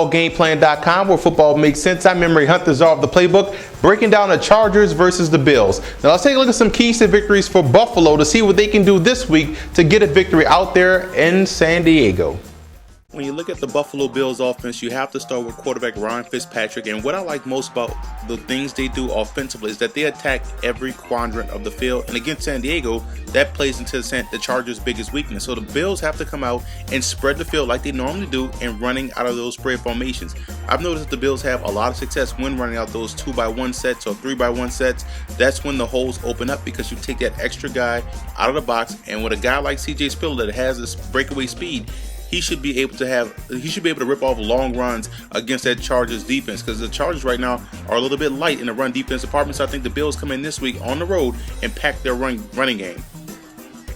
footballgameplan.com, where football makes sense. I'm Memory Hunters of the playbook, breaking down the Chargers versus the Bills. Now let's take a look at some keys to victories for Buffalo to see what they can do this week to get a victory out there in San Diego. When you look at the Buffalo Bills offense, you have to start with quarterback Ryan Fitzpatrick. And what I like most about the things they do offensively is that they attack every quadrant of the field. And against San Diego, that plays into the Chargers' biggest weakness. So the Bills have to come out and spread the field like they normally do and running out of those spread formations. I've noticed that the Bills have a lot of success when running out those 2x1 sets or 3x1 sets. That's when the holes open up because you take that extra guy out of the box. And with a guy like CJ Spiller that has this breakaway speed, he should be able to rip off long runs against that Chargers defense, because the Chargers right now are a little bit light in the run defense department. So I think the Bills come in this week on the road and pack their running game.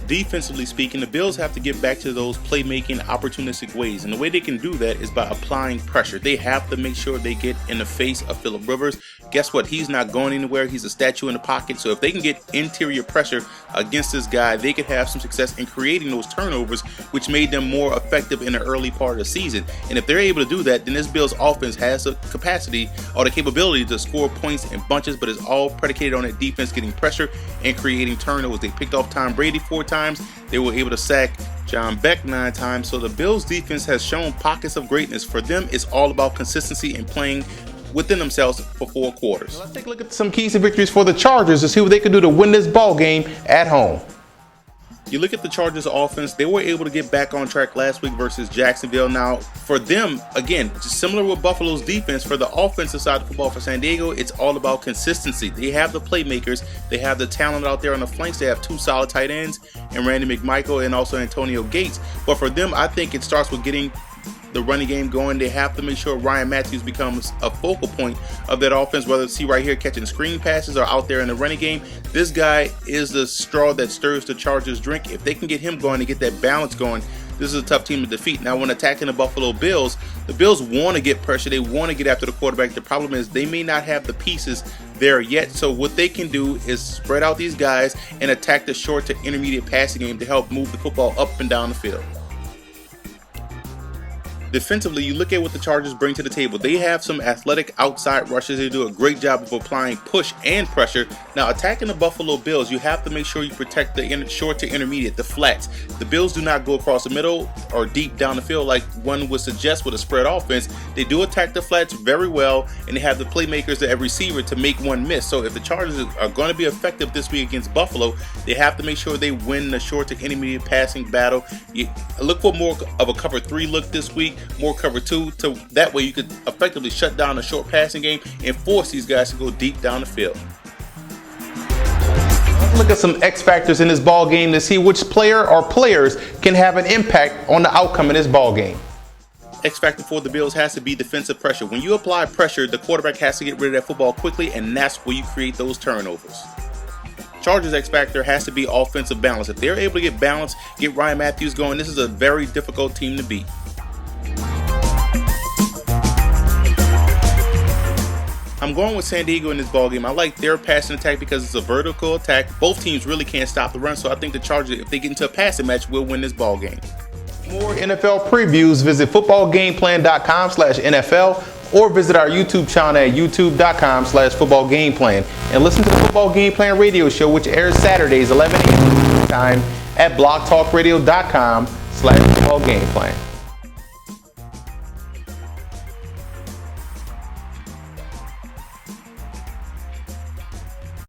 Defensively speaking, the Bills have to get back to those playmaking, opportunistic ways. And the way they can do that is by applying pressure. They have to make sure they get in the face of Phillip Rivers. Guess what? He's not going anywhere. He's a statue in the pocket. So if they can get interior pressure against this guy, they could have some success in creating those turnovers, which made them more effective in the early part of the season. And if they're able to do that, then this Bills offense has the capacity or the capability to score points in bunches, but it's all predicated on that defense getting pressure and creating turnovers. They picked off Tom Brady 4 times. They were able to sack John Beck 9 times. So the Bills defense has shown pockets of greatness. For them, it's all about consistency and playing within themselves for 4 quarters. Let's take a look at some keys to victories for the Chargers to see what they can do to win this ball game at home. You look at the Chargers offense, they were able to get back on track last week versus Jacksonville. Now, for them, again, just similar with Buffalo's defense, for the offensive side of football for San Diego, it's all about consistency. They have the playmakers, they have the talent out there on the flanks. They have 2 solid tight ends, and Randy McMichael and also Antonio Gates. But for them, I think it starts with getting the running game going. They have to make sure Ryan Matthews becomes a focal point of that offense, whether it's right here catching screen passes or out there in the running game. This guy is the straw that stirs the Chargers' drink. If they can get him going and get that balance going, this is a tough team to defeat. Now, when attacking the Buffalo Bills, the Bills want to get pressure. They want to get after the quarterback. The problem is they may not have the pieces there yet. So what they can do is spread out these guys and attack the short to intermediate passing game to help move the football up and down the field. Defensively, you look at what the Chargers bring to the table. They have some athletic outside rushers. They do a great job of applying push and pressure. Now, attacking the Buffalo Bills, you have to make sure you protect the short to intermediate, the flats. The Bills do not go across the middle or deep down the field like one would suggest with a spread offense. They do attack the flats very well, and they have the playmakers at every receiver to make one miss. So if the Chargers are going to be effective this week against Buffalo, they have to make sure they win the short to intermediate passing battle. You look for more of a cover 3 look this week, more cover 2, to that way you could effectively shut down the short passing game and force these guys to go deep down the field. Let's look at some X factors in this ball game to see which player or players can have an impact on the outcome in this ball game. X factor for the Bills has to be defensive pressure. When you apply pressure, the quarterback has to get rid of that football quickly, and that's where you create those turnovers. Chargers X factor has to be offensive balance. If they're able to get balance, get Ryan Matthews going, this is a very difficult team to beat. I'm going with San Diego in this ballgame. I like their passing attack because it's a vertical attack. Both teams really can't stop the run, so I think the Chargers, if they get into a passing match, will win this ballgame. More NFL previews, visit footballgameplan.com/NFL or visit our YouTube channel at youtube.com/footballgameplan and listen to the Football Game Plan radio show, which airs Saturdays 11 a.m. time at blogtalkradio.com/footballgameplan.